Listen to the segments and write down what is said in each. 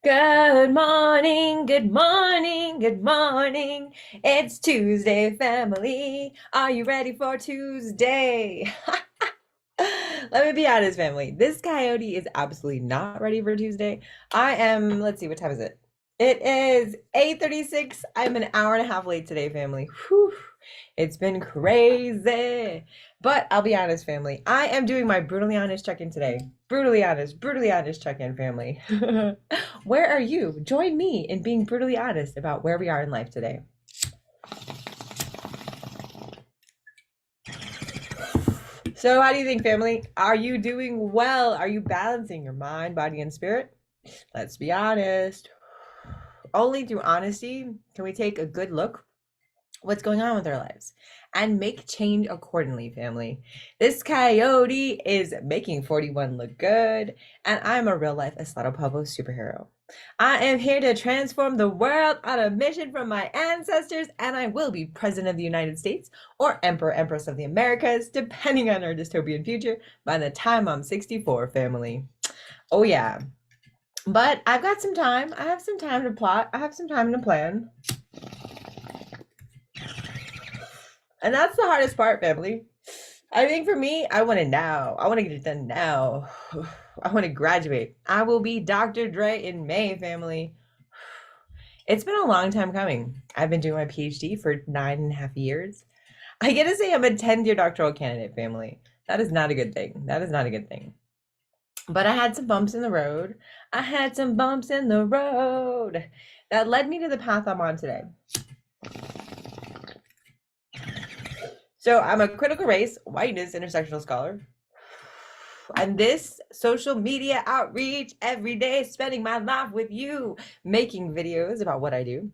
Good morning, good morning, good morning. It's Tuesday, family. Are you ready for Tuesday? Let me be honest, family. This coyote is absolutely not ready for Tuesday. Let's see, what time is it? It is 8:36. I'm an hour and a half late today, family. Whew. It's been crazy. But I'll be honest, family. I am doing my brutally honest check-in today. Brutally honest check-in, family. Where are you? Join me in being brutally honest about where we are in life today. So, how do you think, family? Are you doing well? Are you balancing your mind, body, and spirit? Let's be honest. Only through honesty can we take a good look what's going on with our lives and make change accordingly, family. This coyote is making 41 look good, and I'm a real life Isleta Pueblo superhero. I am here to transform the world on a mission from my ancestors, and I will be President of the United States or Emperor, Empress of the Americas, depending on our dystopian future, by the time I'm 64, family. Oh, yeah. But I've got some time. I have some time to plot. I have some time to plan. And that's the hardest part, family. I think for me, I want it now. I want to get it done now. I want to graduate. I will be Dr. Dre in May, family. It's been a long time coming. I've been doing my PhD for 9.5 years. I get to say I'm a 10th year doctoral candidate, family. That is not a good thing. That is not a good thing. But I had some bumps in the road. I had some bumps in the road that led me to the path I'm on today. So I'm a critical race, whiteness, intersectional scholar. And this social media outreach every day, spending my life with you, making videos about what I do,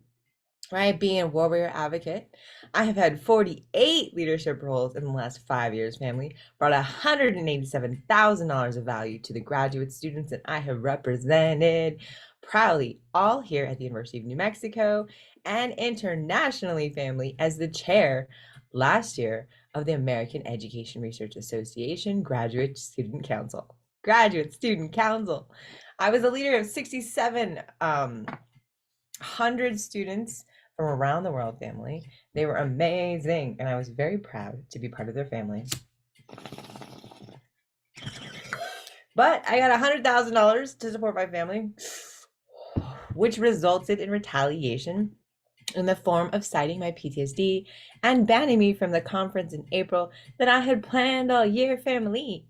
right? Being a warrior advocate. I have had 48 leadership roles in the last 5 years, family, brought $187,000 of value to the graduate students that I have represented proudly, all here at the University of New Mexico and internationally, family, as the chair last year of the American Education Research Association Graduate Student Council. Graduate Student Council. I was a leader of 6,700 students from around the world, family. They were amazing, and I was very proud to be part of their family. But I got $100,000 to support my family, which resulted in retaliation in the form of citing my PTSD and banning me from the conference in April that I had planned all year, family.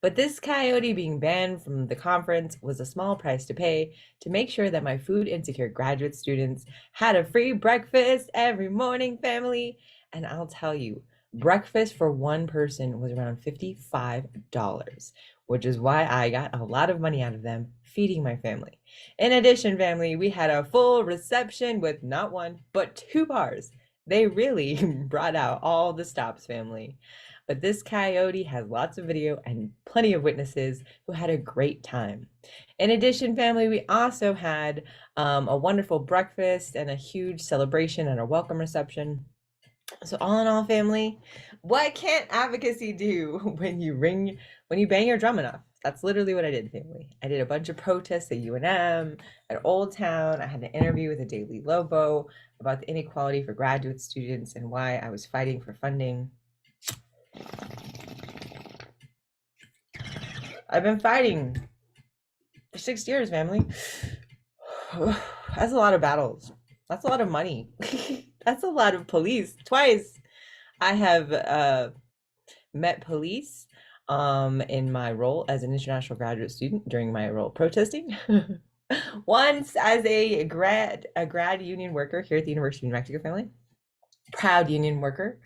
But this coyote being banned from the conference was a small price to pay to make sure that my food insecure graduate students had a free breakfast every morning, family. And I'll tell you, breakfast for one person was around $55, which is why I got a lot of money out of them feeding my family. In addition, family, we had a full reception with not one, but two bars. They really brought out all the stops, family. But this coyote has lots of video and plenty of witnesses who had a great time. In addition, family, we also had a wonderful breakfast and a huge celebration and a welcome reception. So all in all, family, what can't advocacy do when you bang your drum enough? That's literally what I did, family. I did a bunch of protests at UNM, at Old Town. I had an interview with a Daily Lobo about the inequality for graduate students and why I was fighting for funding. I've been fighting for 6 years, family. That's a lot of battles. That's a lot of money. That's a lot of police. Twice I have met police in my role as an international graduate student during my role protesting. Once as a grad union worker here at the University of New Mexico, family. Proud union worker.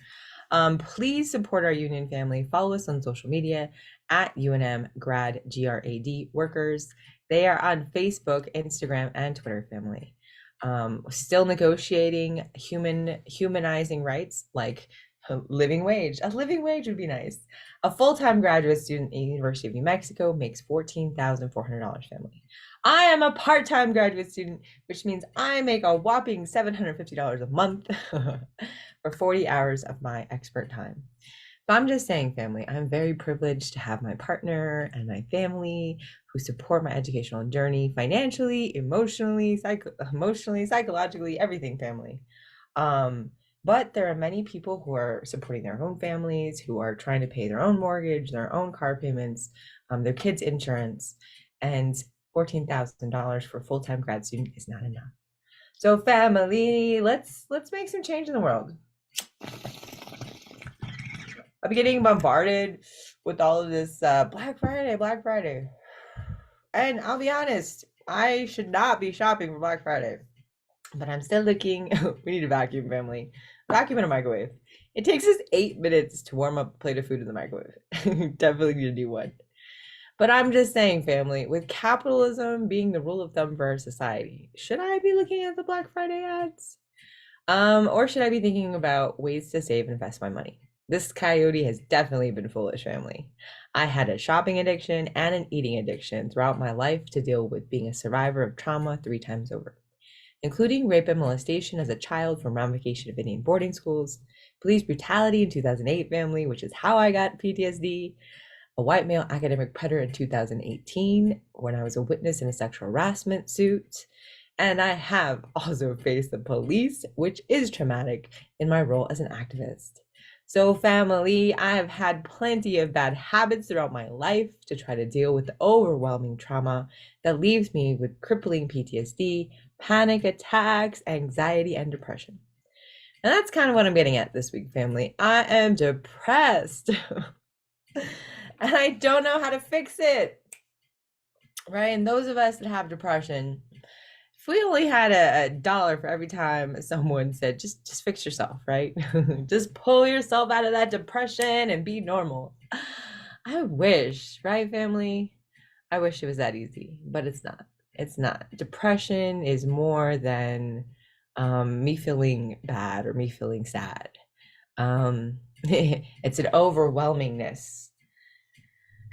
Please support our union family. Follow us on social media at UNM Grad GRAD Workers. They are on Facebook, Instagram, and Twitter, family. Still negotiating humanizing rights like a living wage. A living wage would be nice. A full-time graduate student at the University of New Mexico makes $14,400, family. I am a part-time graduate student, which means I make a whopping $750 a month for 40 hours of my expert time. But I'm just saying, family, I'm very privileged to have my partner and my family who support my educational journey financially, emotionally, psychologically, everything, family. Um, but there are many people who are supporting their own families, who are trying to pay their own mortgage, their own car payments, their kids' insurance, and $14,000 for a full-time grad student is not enough. So, family, let's make some change in the world. I'm getting bombarded with all of this Black Friday. And I'll be honest, I should not be shopping for Black Friday. But I'm still looking. We need a vacuum, family. Vacuum in a microwave. It takes us 8 minutes to warm up a plate of food in the microwave. Definitely need to do one. But I'm just saying, family, with capitalism being the rule of thumb for our society, should I be looking at the Black Friday ads? Or should I be thinking about ways to save and invest my money? This coyote has definitely been foolish, family. I had a shopping addiction and an eating addiction throughout my life to deal with being a survivor of trauma 3 times over, including rape and molestation as a child from ramification of Indian boarding schools, police brutality in 2008, family, which is how I got PTSD, a white male academic predator in 2018 when I was a witness in a sexual harassment suit, and I have also faced the police, which is traumatic, in my role as an activist. So, family, I have had plenty of bad habits throughout my life to try to deal with the overwhelming trauma that leaves me with crippling PTSD, panic attacks, anxiety, and depression. And that's kind of what I'm getting at this week, family. I am depressed. And I don't know how to fix it. Right? And those of us that have depression, if we only had a dollar for every time someone said, just fix yourself, right? Just pull yourself out of that depression and be normal. I wish, right, family? I wish it was that easy, but it's not. It's not. Depression is more than me feeling bad or me feeling sad. It's an overwhelmingness.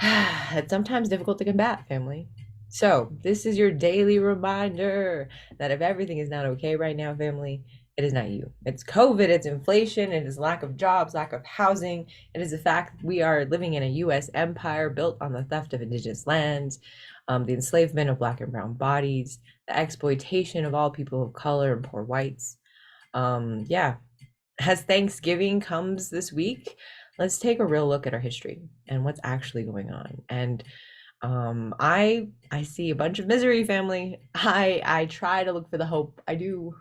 It's sometimes difficult to combat, family. So, this is your daily reminder that if everything is not okay right now, family, it is not you. It's COVID, it's inflation, it is lack of jobs, lack of housing. It is the fact that we are living in a U.S. empire built on the theft of indigenous lands, the enslavement of Black and brown bodies, the exploitation of all people of color and poor whites. Yeah. As Thanksgiving comes this week, let's take a real look at our history and what's actually going on. And I see a bunch of misery, family. I try to look for the hope. I do.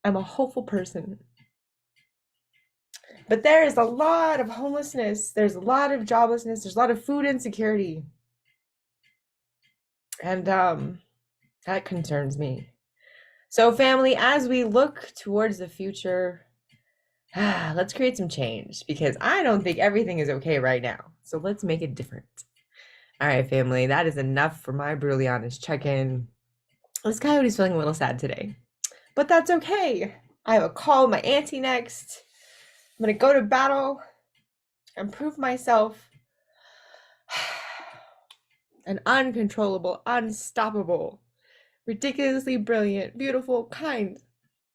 I'm a hopeful person. But there is a lot of homelessness. There's a lot of joblessness. There's a lot of food insecurity. And that concerns me. So, family, as we look towards the future, let's create some change, because I don't think everything is okay right now. So let's make it different. All right, family, that is enough for my brutally honest check-in. This coyote's feeling a little sad today, but that's okay. I have a call with my auntie next. I'm gonna go to battle and prove myself an uncontrollable, unstoppable, ridiculously brilliant, beautiful, kind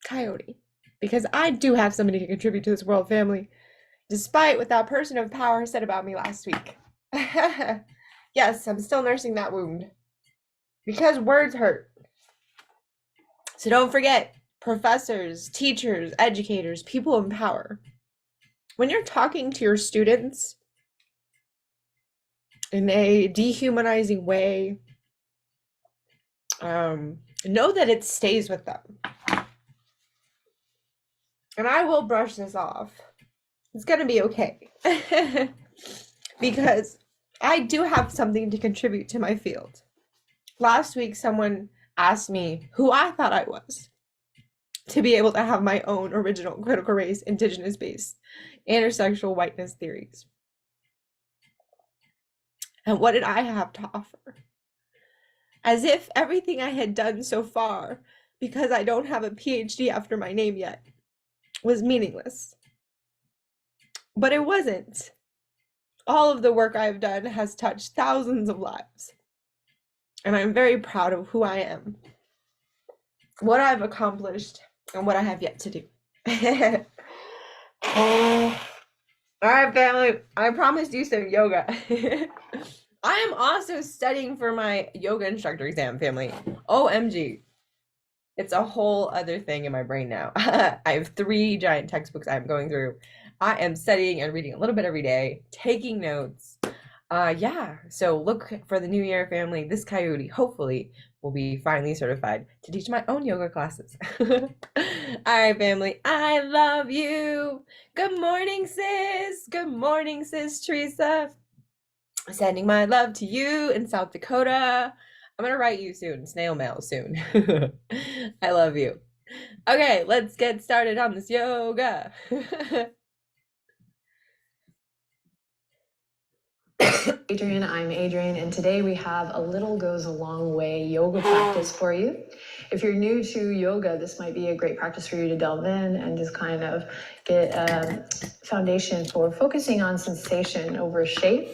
coyote. Because I do have somebody to contribute to this world, family, despite what that person of power said about me last week. Yes, I'm still nursing that wound. Because words hurt. So don't forget, professors, teachers, educators, people in power, when you're talking to your students in a dehumanizing way, know that it stays with them. And I will brush this off. It's gonna be okay. Because I do have something to contribute to my field. Last week, someone asked me who I thought I was to be able to have my own original critical race, indigenous-based, intersectional whiteness theories. And what did I have to offer? As if everything I had done so far, because I don't have a PhD after my name yet, was meaningless. But it wasn't. All of the work I've done has touched thousands of lives. And I'm very proud of who I am, what I've accomplished, and what I have yet to do. All right, family. I promised you some yoga. I am also studying for my yoga instructor exam, family. OMG. It's a whole other thing in my brain now. I have three giant textbooks I'm going through. I am studying and reading a little bit every day, taking notes. Yeah, so look for the new year, family. This coyote hopefully will be finally certified to teach my own yoga classes. All right, family. I love you. Good morning, sis. Good morning, sis Teresa. Sending my love to you in South Dakota. I'm gonna write you soon, snail mail soon. I love you. Okay, let's get started on this yoga. Adrienne, I'm Adrienne, and today we have a little goes a long way yoga practice for you. If you're new to yoga, this might be a great practice for you to delve in and just kind of get a foundation for focusing on sensation over shape,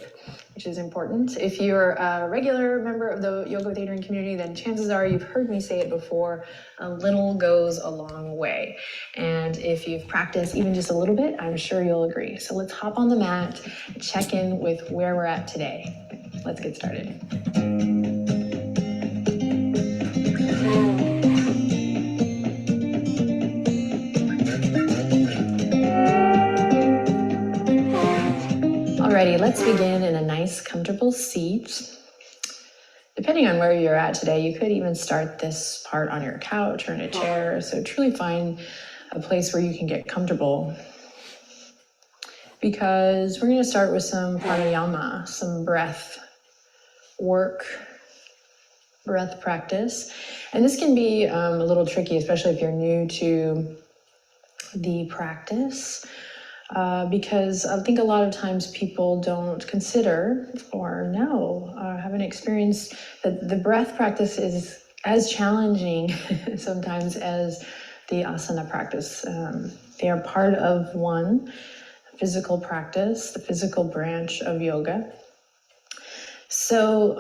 which is important. If you're a regular member of the Yoga with Adrienne community, then chances are you've heard me say it before, a little goes a long way. And if you've practiced even just a little bit, I'm sure you'll agree. So let's hop on the mat, check in with where we're at today. Let's get started. Alrighty, let's begin in a nice, comfortable seat. Depending on where you're at today, you could even start this part on your couch or in a chair. So truly find a place where you can get comfortable, because we're going to start with some pranayama, some breath work, breath practice. And this can be a little tricky, especially if you're new to the practice. Because I think a lot of times people don't consider or know or haven't experienced that the breath practice is as challenging sometimes as the asana practice. They are part of one physical practice, the physical branch of yoga. So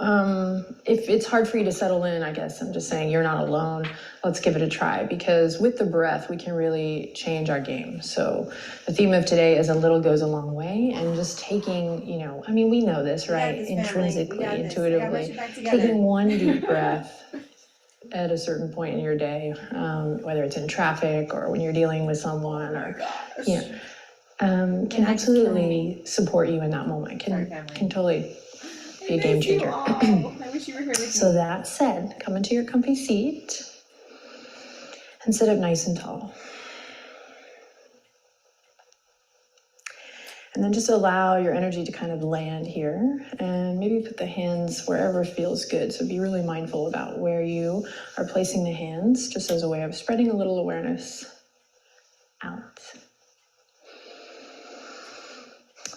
if it's hard for you to settle in, I guess I'm just saying you're not alone. Let's give it a try, because with the breath, we can really change our game. So the theme of today is a little goes a long way, and just taking, I mean, we know this, right? This, intrinsically, intuitively, taking one deep breath at a certain point in your day, whether it's in traffic or when you're dealing with someone, can absolutely support you in that moment. Can totally be a game changer. I wish you were here with So that said, come into your comfy seat and sit up nice and tall. And then just allow your energy to kind of land here, and maybe put the hands wherever feels good. So be really mindful about where you are placing the hands, just as a way of spreading a little awareness out.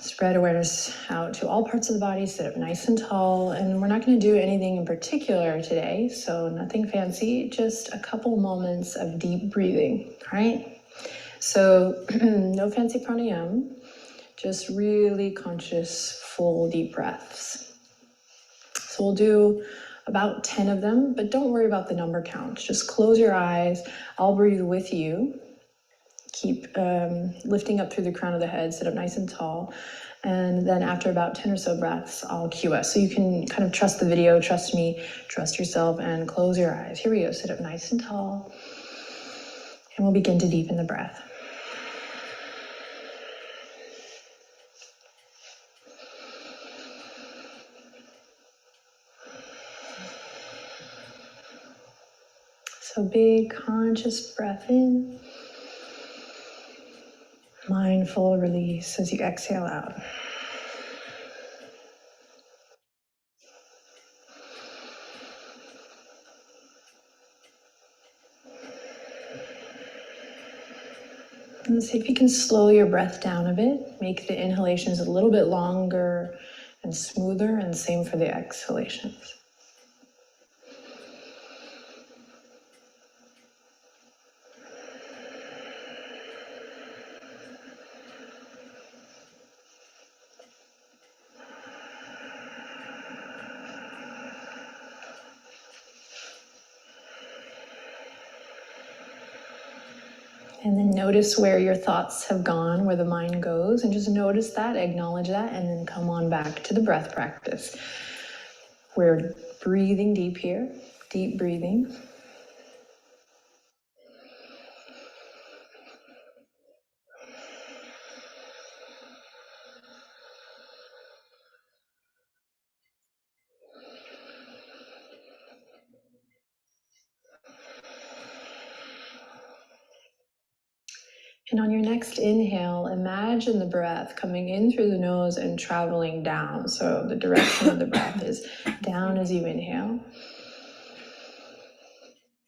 Spread awareness out to all parts of the body, sit up nice and tall. And we're not going to do anything in particular today, so nothing fancy, just a couple moments of deep breathing, right? So no fancy pranayama, just really conscious, full deep breaths. So we'll do about 10 of them, but don't worry about the number counts. Just close your eyes. I'll breathe with you. Keep lifting up through the crown of the head, sit up nice and tall. And then after about 10 or so breaths, I'll cue us. So you can kind of trust the video, trust me, trust yourself, and close your eyes. Here we go, sit up nice and tall. And we'll begin to deepen the breath. So big conscious breath in. Mindful release as you exhale out. And see if you can slow your breath down a bit. Make the inhalations a little bit longer and smoother, and same for the exhalations. And then notice where your thoughts have gone, where the mind goes, and just notice that, acknowledge that, and then come on back to the breath practice. We're breathing deep here, deep breathing. And on your next inhale, imagine the breath coming in through the nose and traveling down. So the direction of the breath is down as you inhale.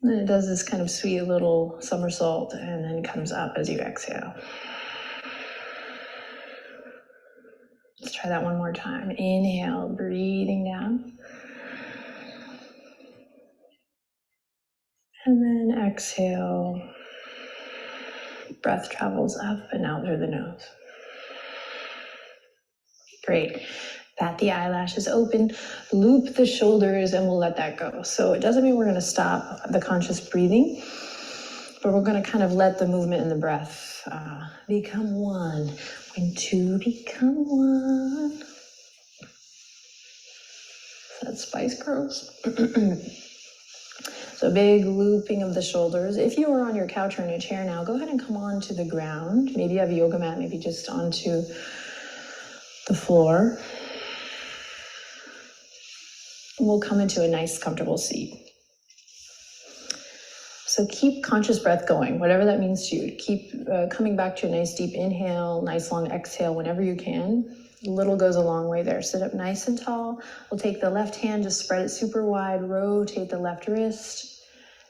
And then it does this kind of sweet little somersault and then comes up as you exhale. Let's try that one more time. Inhale, breathing down. And then exhale. Breath travels up and out through the nose. Great. Bat the eyelashes open, loop the shoulders, and we'll let that go. So it doesn't mean we're going to stop the conscious breathing, but we're going to kind of let the movement and the breath become one. When two become one. That Spice Girls. So big looping of the shoulders. If you are on your couch or in a chair now, go ahead and come on to the ground. Maybe you have a yoga mat, maybe just onto the floor. And we'll come into a nice, comfortable seat. So keep conscious breath going, whatever that means to you. Keep coming back to a nice deep inhale, nice long exhale whenever you can. Little goes a long way there. Sit up nice and tall. We'll take the left hand, just spread it super wide, rotate the left wrist,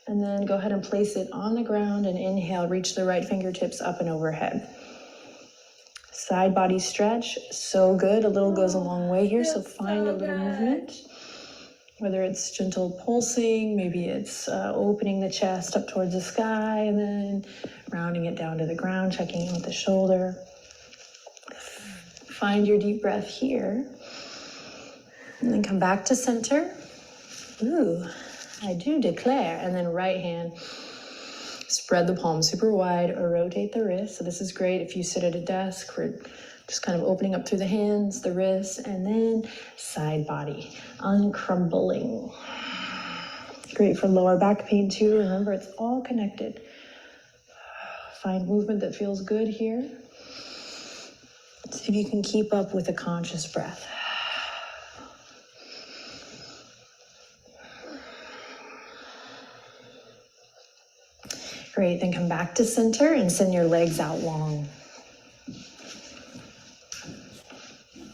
and then go ahead and place it on the ground and inhale, reach the right fingertips up and overhead. Side body stretch, so good. A little goes a long way here, so find a little movement. Whether it's gentle pulsing, maybe it's opening the chest up towards the sky and then rounding it down to the ground, checking in with the shoulder. Find your deep breath here. And then come back to center. Ooh, I do declare. And then right hand, spread the palm super wide or rotate the wrist. So this is great if you sit at a desk. We're just kind of opening up through the hands, the wrists, and then side body, uncrumbling. Great for lower back pain too. Remember, it's all connected. Find movement that feels good here. See if you can keep up with a conscious breath. Great, then come back to center and send your legs out long.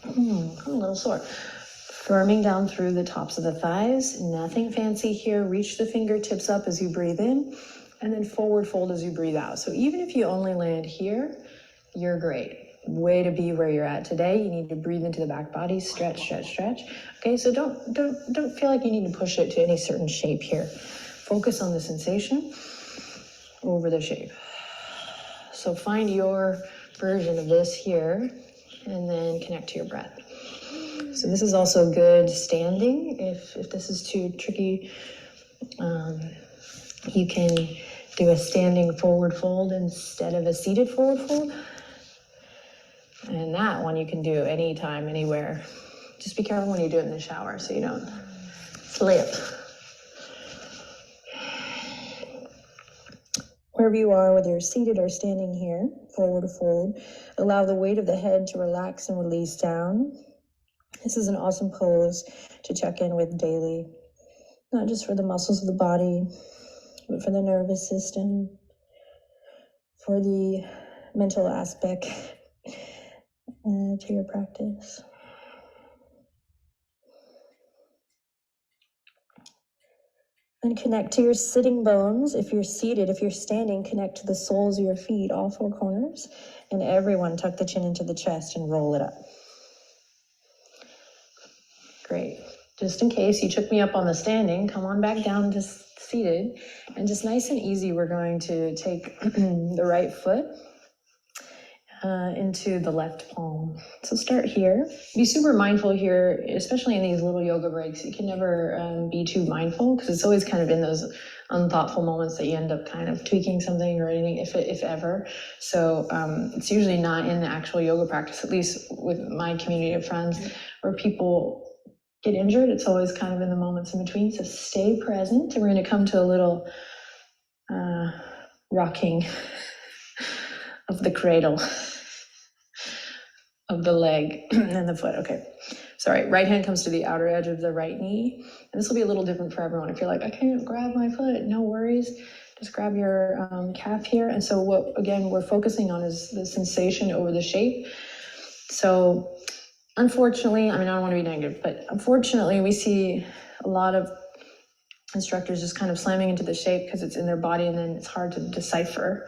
I'm a little sore. Firming down through the tops of the thighs. Nothing fancy here. Reach the fingertips up as you breathe in, and then forward fold as you breathe out. So even if you only land here, you're great. Way to be where you're at today. You need to breathe into the back body, stretch, stretch, stretch. Okay, so don't feel like you need to push it to any certain shape here. Focus on the sensation over the shape. So find your version of this here, and then connect to your breath. So this is also good standing. If this is too tricky, you can do a standing forward fold instead of a seated forward fold. And that one you can do anytime, anywhere. Just be careful when you do it in the shower so you don't slip. Wherever you are, whether you're seated or standing here, forward fold, allow the weight of the head to relax and release down. This is an awesome pose to check in with daily, not just for the muscles of the body, but for the nervous system, for the mental aspect to your practice. And connect to your sitting bones. If you're seated, if you're standing, connect to the soles of your feet, all four corners. And everyone tuck the chin into the chest and roll it up. Great. Just in case you took me up on the standing, come on back down to seated. And just nice and easy, we're going to take the right foot into the left palm. So start here. Be super mindful here, especially in these little yoga breaks. You can never be too mindful because it's always kind of in those unthoughtful moments that you end up kind of tweaking something or anything, if ever. So it's usually not in the actual yoga practice, at least with my community of friends, where people get injured. It's always kind of in the moments in between. So stay present, and we're going to come to a little rocking of the cradle of the leg and the foot. Okay. Sorry, right hand comes to the outer edge of the right knee. And this will be a little different for everyone. If you're like, I can't grab my foot, no worries. Just grab your calf here. And so what, again, we're focusing on is the sensation over the shape. So unfortunately, I mean, I don't want to be negative, but unfortunately, we see a lot of instructors just kind of slamming into the shape because it's in their body, and then it's hard to decipher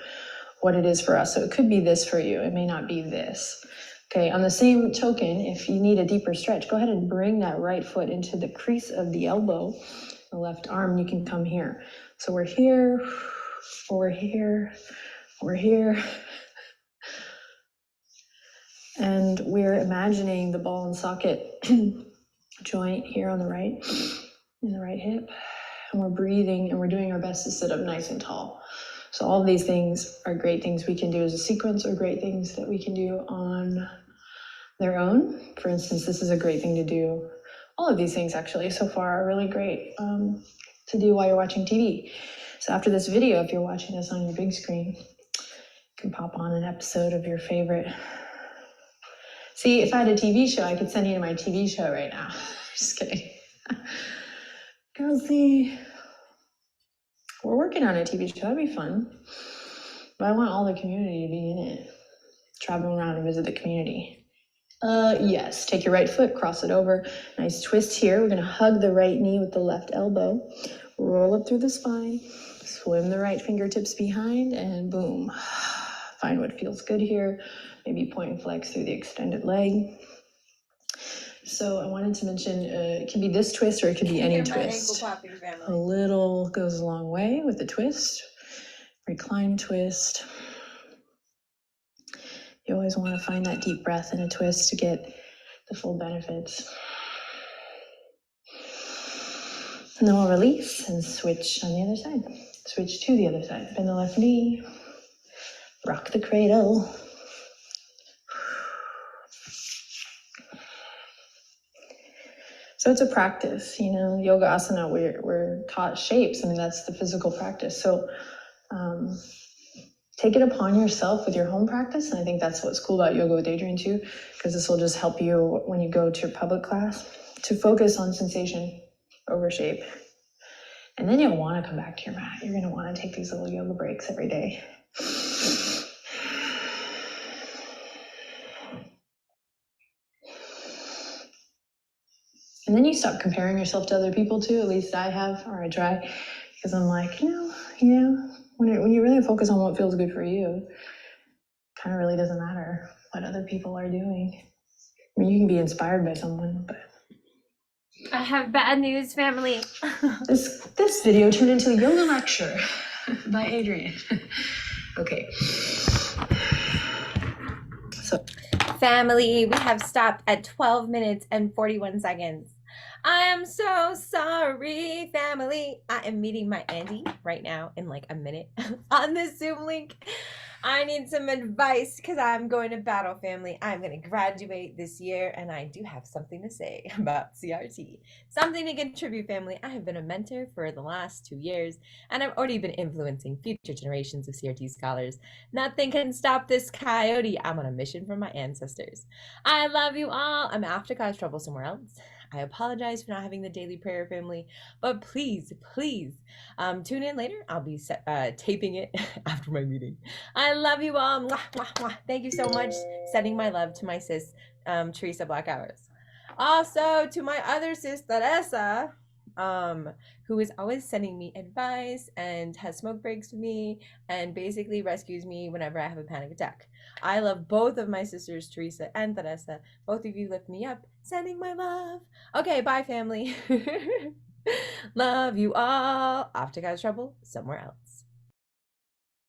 what it is for us. So it could be this for you. It may not be this. Okay, on the same token, if you need a deeper stretch, go ahead and bring that right foot into the crease of the elbow, the left arm. You can come here. So we're here, we're here, we're here. And we're imagining the ball and socket joint here on the right, in the right hip. And we're breathing, and we're doing our best to sit up nice and tall. So all of these things are great things we can do as a sequence, or great things that we can do on their own. For instance, this is a great thing to do. All of these things actually so far are really great to do while you're watching TV. So after this video, if you're watching this on your big screen, you can pop on an episode of your favorite. See, if I had a TV show, I could send you to my TV show right now. Just kidding. Go see. We're working on a TV show. That'd be fun. But I want all the community to be in it. Travel around and visit the community. Yes, take your right foot, cross it over. Nice twist here. We're gonna hug the right knee with the left elbow. Roll up through the spine. Swim the right fingertips behind, and boom. Find what feels good here. Maybe point and flex through the extended leg. So I wanted to mention, it can be this twist, or it could be any twist. A little goes a long way with the twist. Recline twist. You always want to find that deep breath in a twist to get the full benefits. And then we'll release and switch on the other side. Switch to the other side. Bend the left knee. Rock the cradle. So it's a practice, you know, yoga asana, we're taught shapes. I mean, that's the physical practice. So take it upon yourself with your home practice. And I think that's what's cool about Yoga with Adriene too, because this will just help you when you go to your public class to focus on sensation over shape. And then you'll want to come back to your mat. You're going to want to take these little yoga breaks every day. And then you stop comparing yourself to other people too. At least I have, or I try, because I'm like, when you really focus on what feels good for you, it kind of really doesn't matter what other people are doing. I mean, you can be inspired by someone, but I have bad news, family. this video turned into a yoga lecture by Adriene. Okay. So, Family, we have stopped at 12 minutes and 41 seconds. I am so sorry, family. I am meeting my Andy right now in like a minute on this Zoom link. I need some advice because I'm going to battle, family. I'm going to graduate this year, and I do have something to say about CRT. Something to contribute, family. I have been a mentor for the last 2 years, and I've already been influencing future generations of CRT scholars. Nothing can stop this coyote. I'm on a mission from my ancestors. I love you all. I'm off to cause trouble somewhere else. I apologize for not having the daily prayer, family, but please tune in later. I'll be taping it after my meeting. I love you all. Mwah, mwah, mwah. Thank you so much. Sending my love to my sis, Teresa Black Hours. Also to my other sis, Teresa, who is always sending me advice and has smoke breaks with me and basically rescues me whenever I have a panic attack. I love both of my sisters, Teresa and Teresa. Both of you lift me up. Sending my love. Okay, bye, family. Love you all. Off to cause trouble somewhere else.